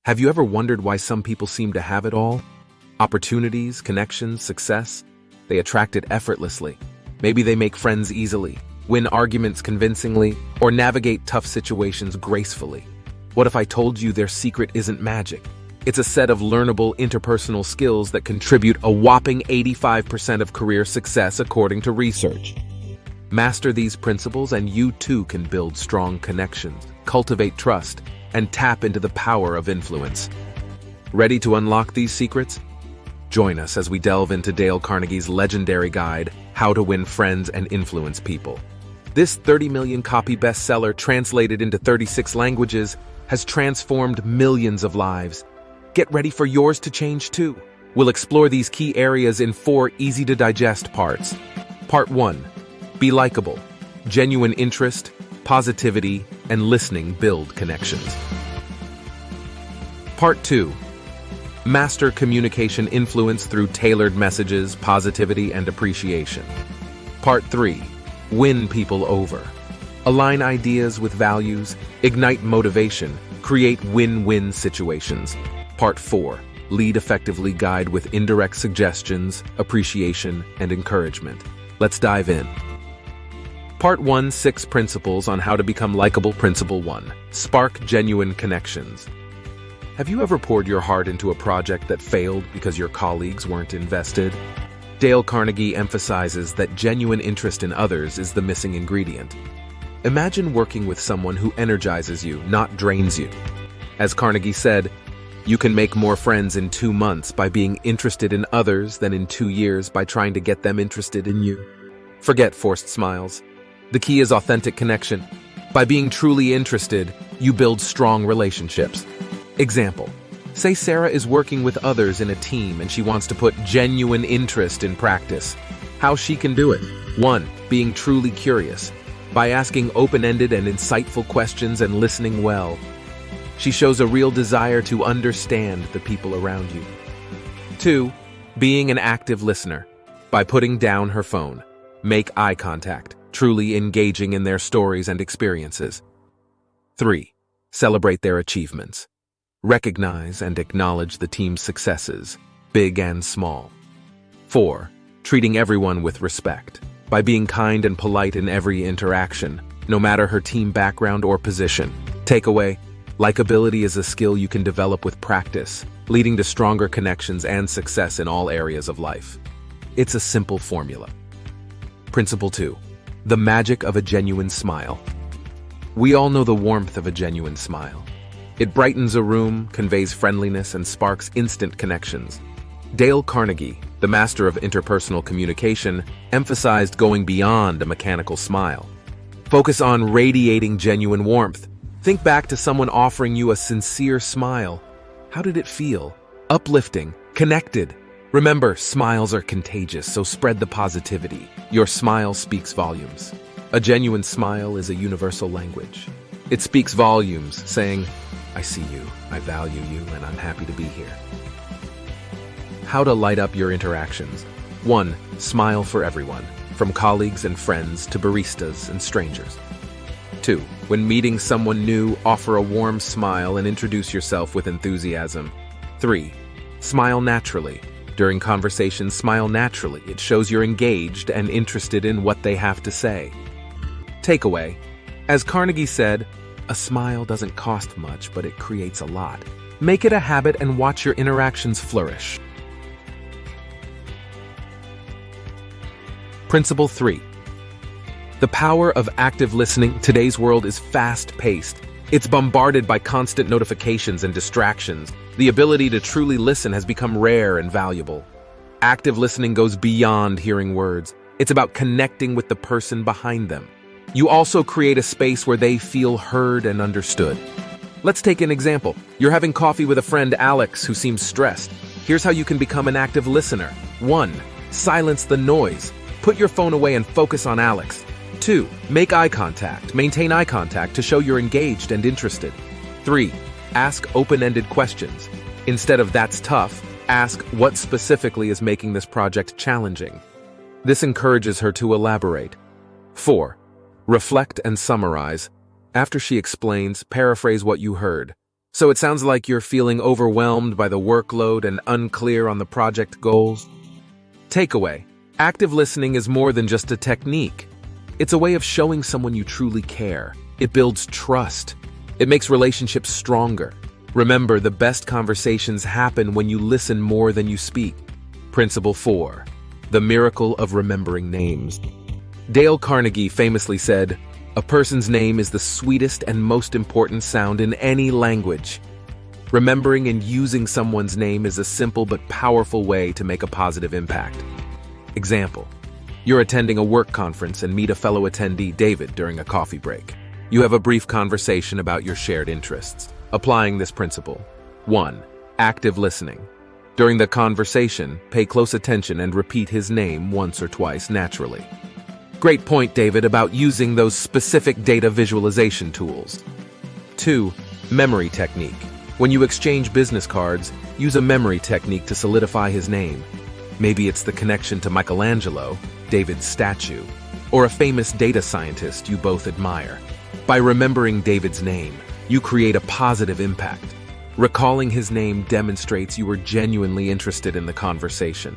Have you ever wondered why some people seem to have it all? Opportunities, connections, success? They attract it effortlessly. Maybe they make friends easily, win arguments convincingly, or navigate tough situations gracefully. What if I told you their secret isn't magic? It's a set of learnable interpersonal skills that contribute a whopping 85% of career success according to research. Master these principles and you too can build strong connections, cultivate trust, and tap into the power of influence. Ready to unlock these secrets? Join us as we delve into Dale Carnegie's legendary guide, How to Win Friends and Influence People. This 30 million copy bestseller, translated into 36 languages, has transformed millions of lives. Get ready for yours to change too. We'll explore these key areas in 4 easy-to-digest parts. Part 1. Be likable. Genuine interest, positivity, and listening build connections. Part 2. Master communication influence through tailored messages, positivity, and appreciation. Part 3. Win people over. Align ideas with values, ignite motivation, create win-win situations. Part 4. Lead effectively, guide with indirect suggestions, appreciation, and encouragement. Let's dive in. Part 1. 6 principles on how to become likable. Principle 1. Spark genuine connections. Have you ever poured your heart into a project that failed because your colleagues weren't invested? Dale Carnegie emphasizes that genuine interest in others is the missing ingredient. Imagine working with someone who energizes you, not drains you. As Carnegie said, you can make more friends in 2 months by being interested in others than in 2 years by trying to get them interested in you. Forget forced smiles. The key is authentic connection. By being truly interested, you build strong relationships. Example: say Sarah is working with others in a team and she wants to put genuine interest in practice. How she can do it? 1. Being truly curious. By asking open-ended and insightful questions and listening well. She shows a real desire to understand the people around you. 2. Being an active listener. By putting down her phone. Make eye contact, truly engaging in their stories and experiences. 3. Celebrate their achievements. Recognize and acknowledge the team's successes, big and small. 4. Treating everyone with respect. By being kind and polite in every interaction, no matter her team background or position. Takeaway: likability is a skill you can develop with practice, leading to stronger connections and success in all areas of life. It's a simple formula. Principle 2. The magic of a genuine smile. We all know the warmth of a genuine smile. It brightens a room, conveys friendliness, and sparks instant connections. Dale Carnegie, the master of interpersonal communication, emphasized going beyond a mechanical smile. Focus on radiating genuine warmth. Think back to someone offering you a sincere smile. How did it feel? Uplifting, connected. Remember, smiles are contagious, so spread the positivity. Your smile speaks volumes. A genuine smile is a universal language. It speaks volumes, saying, "I see you, I value you, and I'm happy to be here." How to light up your interactions. 1. Smile for everyone, from colleagues and friends to baristas and strangers. 2. When meeting someone new, offer a warm smile and introduce yourself with enthusiasm. 3. Smile naturally. During conversations, smile naturally. It shows you're engaged and interested in what they have to say. Takeaway: as Carnegie said, a smile doesn't cost much, but it creates a lot. Make it a habit and watch your interactions flourish. Principle 3. The power of active listening. Today's world is fast-paced. It's bombarded by constant notifications and distractions. The ability to truly listen has become rare and valuable. Active listening goes beyond hearing words. It's about connecting with the person behind them. You also create a space where they feel heard and understood. Let's take an example. You're having coffee with a friend, Alex, who seems stressed. Here's how you can become an active listener. 1. Silence the noise. Put your phone away and focus on Alex. 2. Make eye contact. Maintain eye contact to show you're engaged and interested. 3. Ask open-ended questions. Instead of "that's tough," ask what specifically is making this project challenging. This encourages her to elaborate. 4. Reflect and summarize. After she explains, paraphrase what you heard. So it sounds like you're feeling overwhelmed by the workload and unclear on the project goals. Takeaway: active listening is more than just a technique. It's a way of showing someone you truly care. It builds trust. It makes relationships stronger. Remember, the best conversations happen when you listen more than you speak. Principle 4. The miracle of remembering names. Dale Carnegie famously said, "A person's name is the sweetest and most important sound in any language." Remembering and using someone's name is a simple but powerful way to make a positive impact. Example: you're attending a work conference and meet a fellow attendee, David, during a coffee break. You have a brief conversation about your shared interests. Applying this principle. 1. Active listening. During the conversation, pay close attention and repeat his name once or twice naturally. Great point, David, about using those specific data visualization tools. 2. Memory technique. When you exchange business cards, use a memory technique to solidify his name. Maybe it's the connection to Michelangelo, David's statue, or a famous data scientist you both admire. By remembering David's name, you create a positive impact. Recalling his name demonstrates you were genuinely interested in the conversation.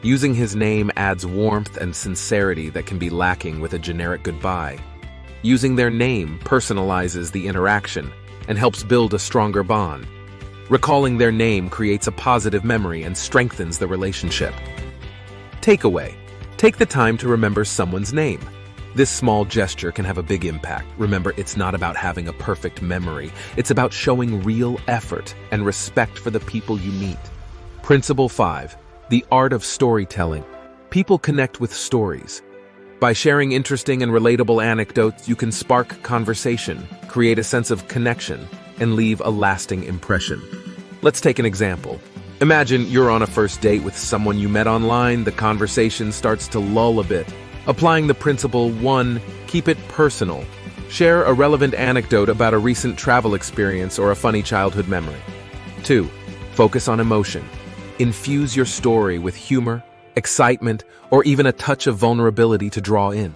Using his name adds warmth and sincerity that can be lacking with a generic goodbye. Using their name personalizes the interaction and helps build a stronger bond. Recalling their name creates a positive memory and strengthens the relationship. Takeaway: take the time to remember someone's name. This small gesture can have a big impact. Remember, it's not about having a perfect memory. It's about showing real effort and respect for the people you meet. Principle 5. The art of storytelling. People connect with stories. By sharing interesting and relatable anecdotes, you can spark conversation, create a sense of connection, and leave a lasting impression. Let's take an example. Imagine you're on a first date with someone you met online. The conversation starts to lull a bit. Applying the principle: 1. Keep it personal. Share a relevant anecdote about a recent travel experience or a funny childhood memory. 2. Focus on emotion. Infuse your story with humor, excitement, or even a touch of vulnerability to draw in.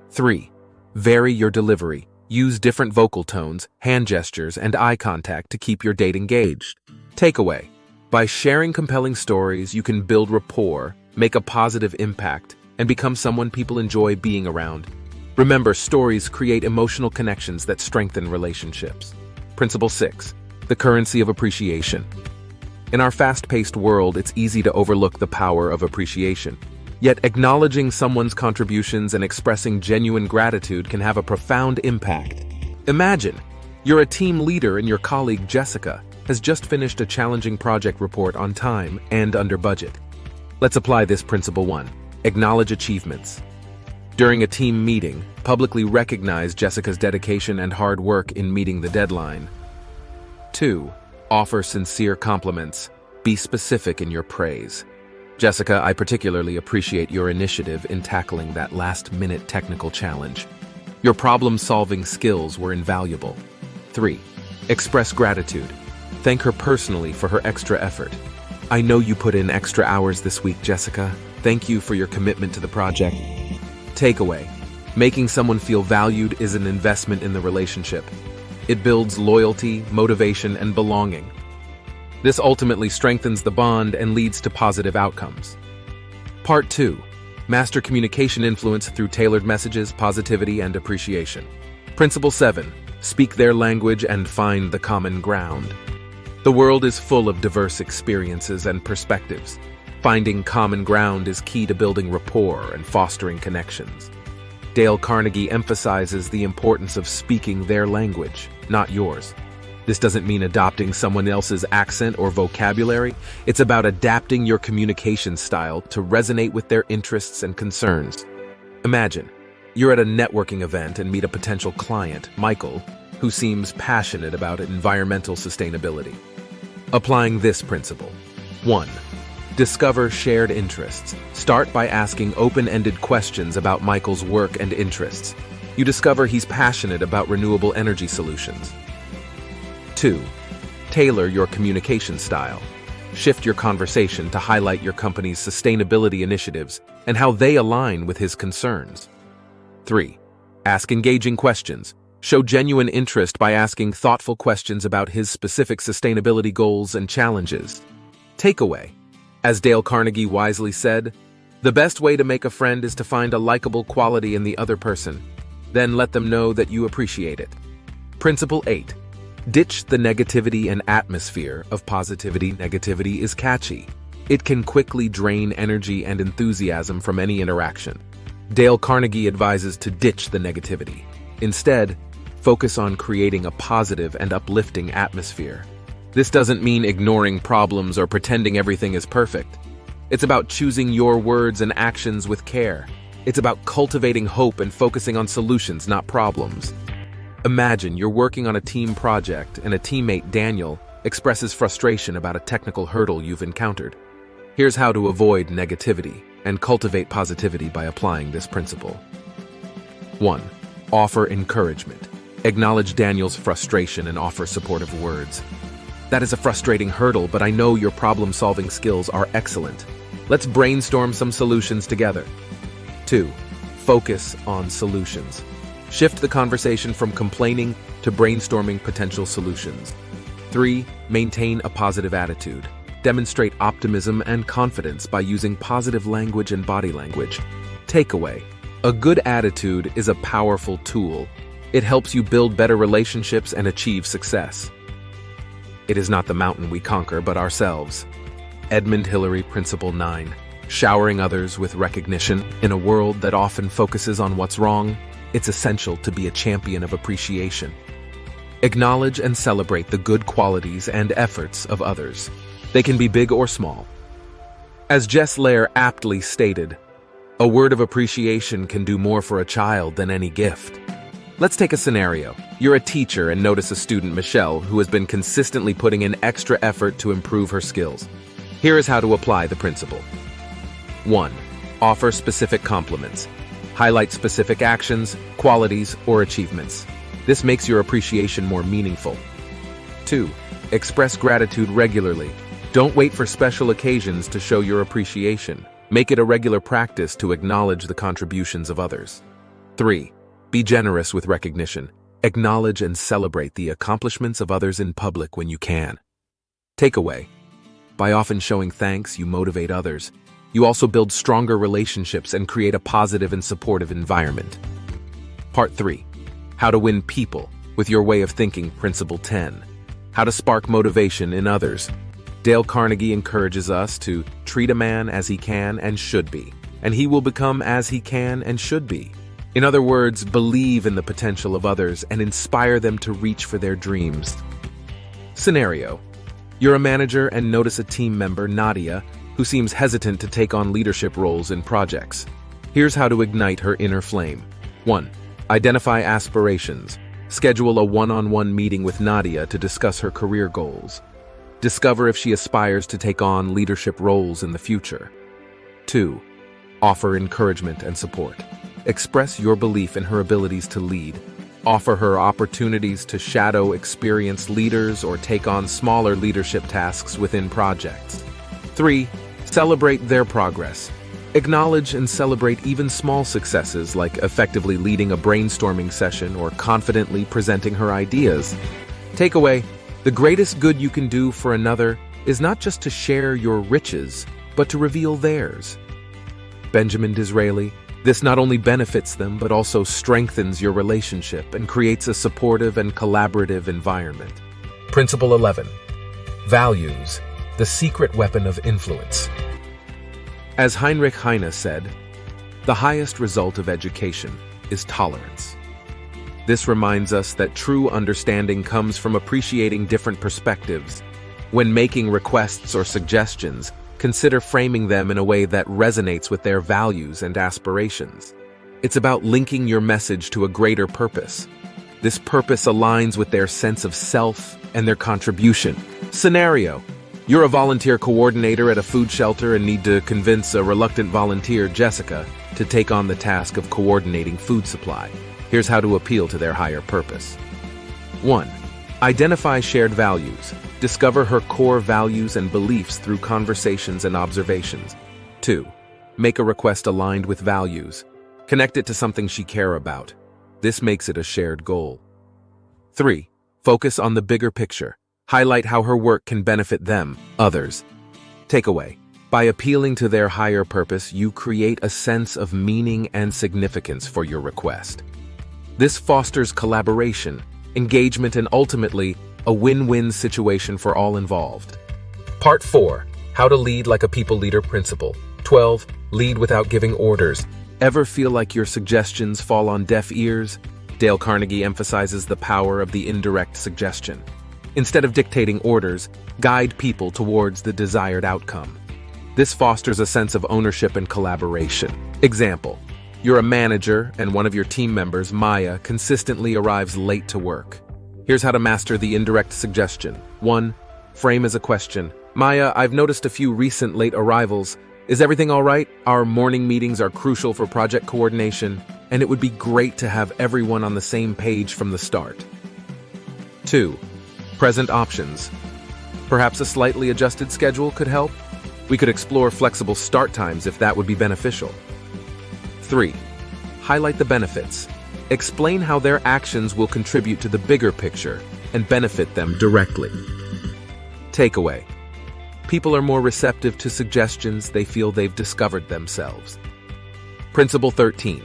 3. Vary your delivery. Use different vocal tones, hand gestures, and eye contact to keep your date engaged. Takeaway: by sharing compelling stories, you can build rapport, make a positive impact, and become someone people enjoy being around. Remember, stories create emotional connections that strengthen relationships. Principle 6. The currency of appreciation. In our fast-paced world, it's easy to overlook the power of appreciation. Yet acknowledging someone's contributions and expressing genuine gratitude can have a profound impact. Imagine, you're a team leader and your colleague Jessica has just finished a challenging project report on time and under budget. Let's apply this principle. 1. Acknowledge achievements. During a team meeting, publicly recognize Jessica's dedication and hard work in meeting the deadline. 2. Offer sincere compliments. Be specific in your praise. Jessica, I particularly appreciate your initiative in tackling that last-minute technical challenge. Your problem-solving skills were invaluable. 3. Express gratitude. Thank her personally for her extra effort. I know you put in extra hours this week, Jessica. Thank you for your commitment to the project. Takeaway: making someone feel valued is an investment in the relationship. It builds loyalty, motivation, and belonging. This ultimately strengthens the bond and leads to positive outcomes. Part 2. Master communication influence through tailored messages, positivity, and appreciation. Principle 7. Speak their language and find the common ground. The world is full of diverse experiences and perspectives. Finding common ground is key to building rapport and fostering connections. Dale Carnegie emphasizes the importance of speaking their language, not yours. This doesn't mean adopting someone else's accent or vocabulary. It's about adapting your communication style to resonate with their interests and concerns. Imagine, you're at a networking event and meet a potential client, Michael, who seems passionate about environmental sustainability. Applying this principle. 1. Discover shared interests. Start by asking open-ended questions about Michael's work and interests. You discover he's passionate about renewable energy solutions. 2. Tailor your communication style. Shift your conversation to highlight your company's sustainability initiatives and how they align with his concerns. 3. Ask engaging questions. Show genuine interest by asking thoughtful questions about his specific sustainability goals and challenges. Takeaway. As Dale Carnegie wisely said, the best way to make a friend is to find a likable quality in the other person. Then let them know that you appreciate it. Principle 8. Ditch the negativity and atmosphere of positivity. Negativity is catchy. It can quickly drain energy and enthusiasm from any interaction. Dale Carnegie advises to ditch the negativity. Instead, focus on creating a positive and uplifting atmosphere. This doesn't mean ignoring problems or pretending everything is perfect. It's about choosing your words and actions with care. It's about cultivating hope and focusing on solutions, not problems. Imagine you're working on a team project and a teammate, Daniel, expresses frustration about a technical hurdle you've encountered. Here's how to avoid negativity and cultivate positivity by applying this principle. 1. Offer encouragement. Acknowledge Daniel's frustration and offer supportive words. That is a frustrating hurdle, but I know your problem-solving skills are excellent. Let's brainstorm some solutions together. 2. Focus on solutions. Shift the conversation from complaining to brainstorming potential solutions. 3. Maintain a positive attitude. Demonstrate optimism and confidence by using positive language and body language. Takeaway. A good attitude is a powerful tool. It helps you build better relationships and achieve success. It is not the mountain we conquer, but ourselves. Edmund Hillary, Principle 9. Showering others with recognition. In a world that often focuses on what's wrong, it's essential to be a champion of appreciation. Acknowledge and celebrate the good qualities and efforts of others. They can be big or small. As Jess Lair aptly stated, a word of appreciation can do more for a child than any gift. Let's take a scenario. You're a teacher and notice a student, Michelle, who has been consistently putting in extra effort to improve her skills. Here is how to apply the principle. 1. Offer specific compliments. Highlight specific actions, qualities, or achievements. This makes your appreciation more meaningful. 2. Express gratitude regularly. Don't wait for special occasions to show your appreciation. Make it a regular practice to acknowledge the contributions of others. 3. Be generous with recognition. Acknowledge and celebrate the accomplishments of others in public when you can. Takeaway. By often showing thanks, you motivate others. You also build stronger relationships and create a positive and supportive environment. Part 3. How to win people with your way of thinking. Principle 10. How to spark motivation in others. Dale Carnegie encourages us to treat a man as he can and should be, and he will become as he can and should be. In other words, believe in the potential of others and inspire them to reach for their dreams. Scenario. You're a manager and notice a team member, Nadia, who seems hesitant to take on leadership roles in projects. Here's how to ignite her inner flame. 1. Identify aspirations. Schedule a one-on-one meeting with Nadia to discuss her career goals. Discover if she aspires to take on leadership roles in the future. 2. Offer encouragement and support. Express your belief in her abilities to lead. Offer her opportunities to shadow experienced leaders or take on smaller leadership tasks within projects. 3. Celebrate their progress. Acknowledge and celebrate even small successes like effectively leading a brainstorming session or confidently presenting her ideas. Takeaway: the greatest good you can do for another is not just to share your riches, but to reveal theirs. Benjamin Disraeli. This not only benefits them, but also strengthens your relationship and creates a supportive and collaborative environment. Principle 11. Values, the secret weapon of influence. As Heinrich Heine said, the highest result of education is tolerance. This reminds us that true understanding comes from appreciating different perspectives. When making requests or suggestions, consider framing them in a way that resonates with their values and aspirations. It's about linking your message to a greater purpose. This purpose aligns with their sense of self and their contribution. Scenario: you're a volunteer coordinator at a food shelter and need to convince a reluctant volunteer, Jessica, to take on the task of coordinating food supply. Here's how to appeal to their higher purpose. 1. Identify shared values. Discover her core values and beliefs through conversations and observations. 2. Make a request aligned with values. Connect it to something she cares about. This makes it a shared goal. 3. Focus on the bigger picture. Highlight how her work can benefit them, others. Takeaway. By appealing to their higher purpose, you create a sense of meaning and significance for your request. This fosters collaboration, engagement, and ultimately, a win-win situation for all involved. Part 4. How to lead like a people leader principle. 12. Lead without giving orders. Ever feel like your suggestions fall on deaf ears? Dale Carnegie emphasizes the power of the indirect suggestion. Instead of dictating orders, guide people towards the desired outcome. This fosters a sense of ownership and collaboration. Example: you're a manager and one of your team members, Maya, consistently arrives late to work. Here's how to master the indirect suggestion. 1. Frame as a question. Maya, I've noticed a few recent late arrivals. Is everything all right? Our morning meetings are crucial for project coordination, and it would be great to have everyone on the same page from the start. 2. Present options. Perhaps a slightly adjusted schedule could help? We could explore flexible start times if that would be beneficial. 3. Highlight the benefits. Explain how their actions will contribute to the bigger picture and benefit them directly. Takeaway. People are more receptive to suggestions they feel they've discovered themselves. Principle 13.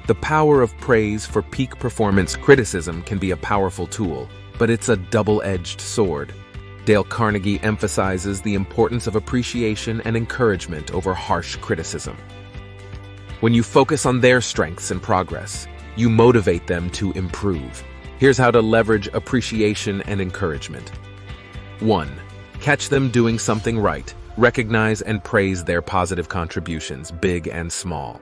The power of praise for peak performance. Criticism can be a powerful tool, but it's a double-edged sword. Dale Carnegie emphasizes the importance of appreciation and encouragement over harsh criticism. When you focus on their strengths and progress, you motivate them to improve. Here's how to leverage appreciation and encouragement. 1. Catch them doing something right. Recognize and praise their positive contributions, big and small.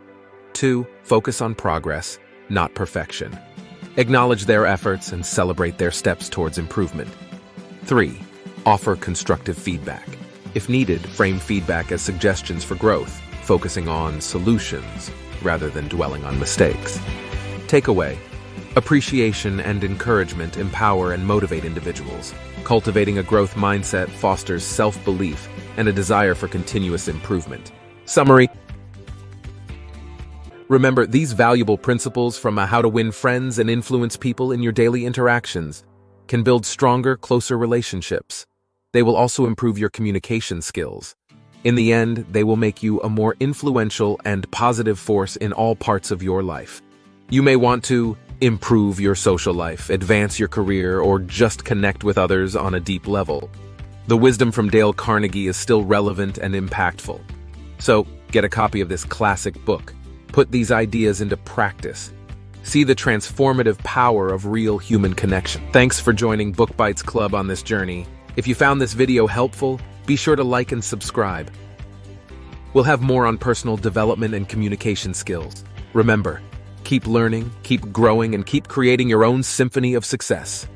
2. Focus on progress, not perfection. Acknowledge their efforts and celebrate their steps towards improvement. 3. Offer constructive feedback. If needed, frame feedback as suggestions for growth, focusing on solutions rather than dwelling on mistakes. Takeaway. Appreciation and encouragement empower and motivate individuals. Cultivating a growth mindset fosters self-belief and a desire for continuous improvement. Summary. Remember, these valuable principles from How to Win Friends and Influence People in Your Daily Interactions can build stronger, closer relationships. They will also improve your communication skills. In the end, they will make you a more influential and positive force in all parts of your life. You may want to improve your social life, advance your career, or just connect with others on a deep level. The wisdom from Dale Carnegie is still relevant and impactful. So, get a copy of this classic book. Put these ideas into practice. See the transformative power of real human connection. Thanks for joining Book Bites Club on this journey. If you found this video helpful, be sure to like and subscribe. We'll have more on personal development and communication skills. Remember, keep learning, keep growing, and keep creating your own symphony of success.